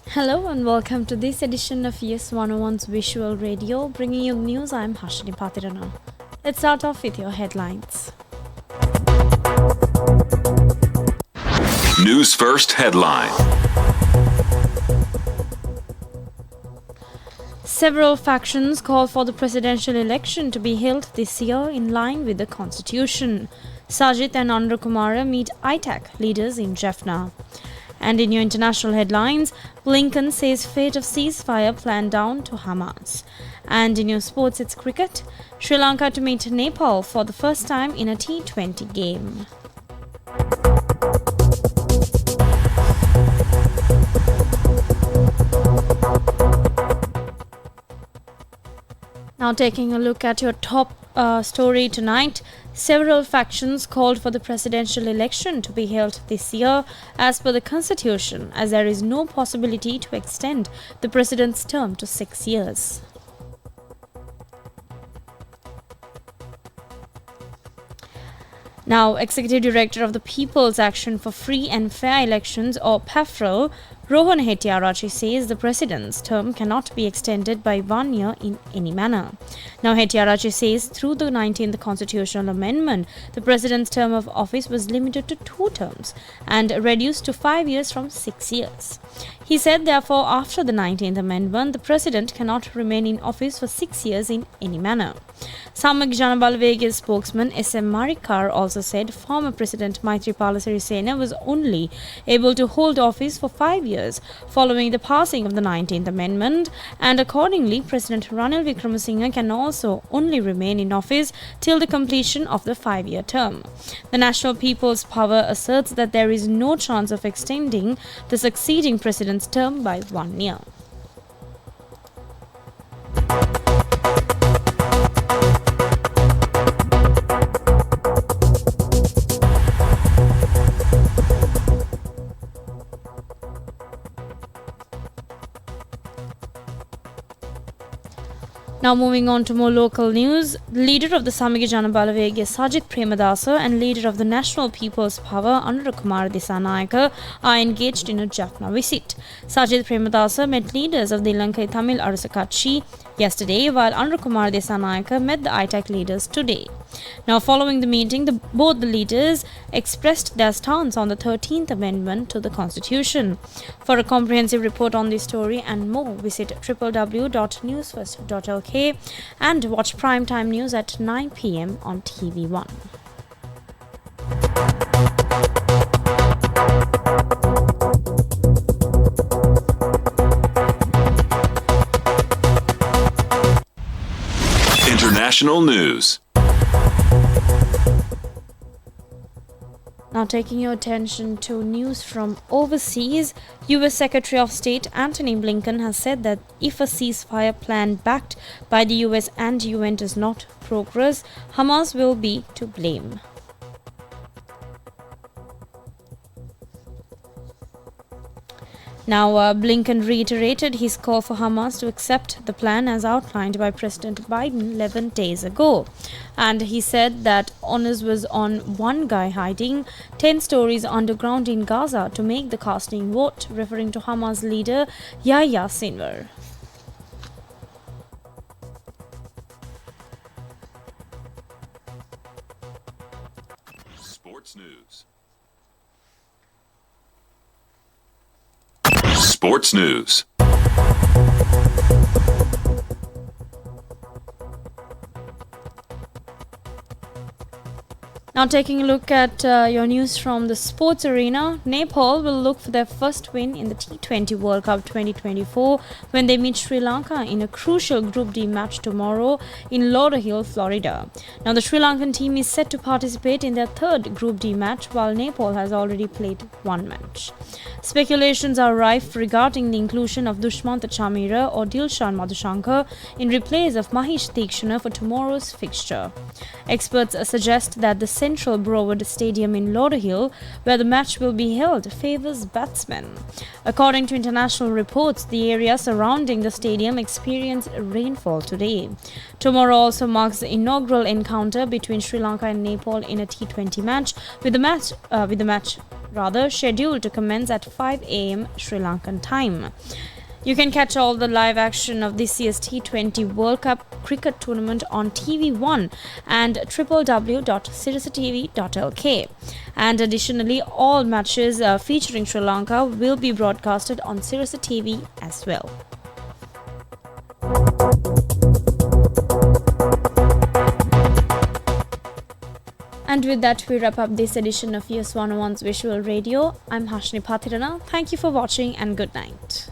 Hello and welcome to this edition of YES101's Visual Radio. Bringing you news, I'm Hashini Patirana. Let's start off with your headlines. News First headline. Several factions call for the presidential election to be held this year in line with the constitution. Sajid and Anura Kumara meet ITAC leaders in Jaffna. And in your international headlines, Blinken says fate of ceasefire plan down to Hamas. And in your sports, it's cricket. Sri Lanka to meet Nepal for the first time in a T20 game. Now taking a look at your top story tonight. Several factions called for the presidential election to be held this year as per the constitution, as there is no possibility to extend the president's term to 6 years. Now, Executive Director of the People's Action for Free and Fair Elections, or PAFRO, Rohan Hettiarachchi says the president's term cannot be extended by 1 year in any manner. Now, Hettiarachchi says through the 19th constitutional amendment, the president's term of office was limited to 2 terms and reduced to 5 years from 6 years. He said, therefore, after the 19th amendment, the president cannot remain in office for 6 years in any manner. Sammak Jana Balaweg's spokesman S.M. Marikar also said former President Maithripala Sirisena was only able to hold office for 5 years following the passing of the 19th Amendment, and accordingly President Ranil Wickremesinghe can also only remain in office till the completion of the 5-year term. The National People's Power asserts that there is no chance of extending the succeeding president's term by 1 year. Now moving on to more local news, the leader of the Sammak Jana Balawega Sajid Premadasa and leader of the National People's Power Anura Kumara Dissanayake are engaged in a Jaffna visit. Sajid Premadasa met leaders of the Lanka Tamil Arasa Katchi yesterday, while Anura Kumara Dissanayake met the ITAC leaders today. Now following the meeting, both the leaders expressed their stance on the 13th Amendment to the Constitution. For a comprehensive report on this story and more, visit www.Newsfirst.lk and watch primetime news at 9 p.m. on TV1. International news. Now taking your attention to news from overseas, US Secretary of State Antony Blinken has said that if a ceasefire plan backed by the US and UN does not progress, Hamas will be to blame. Now, Blinken reiterated his call for Hamas to accept the plan as outlined by President Biden 11 days ago. And he said that onus was on one guy hiding 10 stories underground in Gaza to make the casting vote, referring to Hamas leader Yahya Sinwar. Sports news. Sports news. Now taking a look at your news from the sports arena, Nepal will look for their first win in the T20 World Cup 2024 when they meet Sri Lanka in a crucial Group D match tomorrow in Lauderhill, Florida. Now the Sri Lankan team is set to participate in their third Group D match, while Nepal has already played one match. Speculations are rife regarding the inclusion of Dushmant Chamira or Dilshan Madhushankar in replace of Mahesh Theekshana for tomorrow's fixture. Experts suggest that the Central Broward Stadium in Lauderhill, where the match will be held, favours batsmen. According to international reports, the area surrounding the stadium experienced rainfall today. Tomorrow also marks the inaugural encounter between Sri Lanka and Nepal in a T20 match, with the match scheduled to commence at 5 a.m. Sri Lankan time. You can catch all the live action of this year's T20 World Cup cricket tournament on TV1 and www.sirasatv.lk. And additionally, all matches featuring Sri Lanka will be broadcasted on Sirasa TV as well. And with that, we wrap up this edition of YES101's Visual Radio. I'm Hashni Pathirana. Thank you for watching and good night.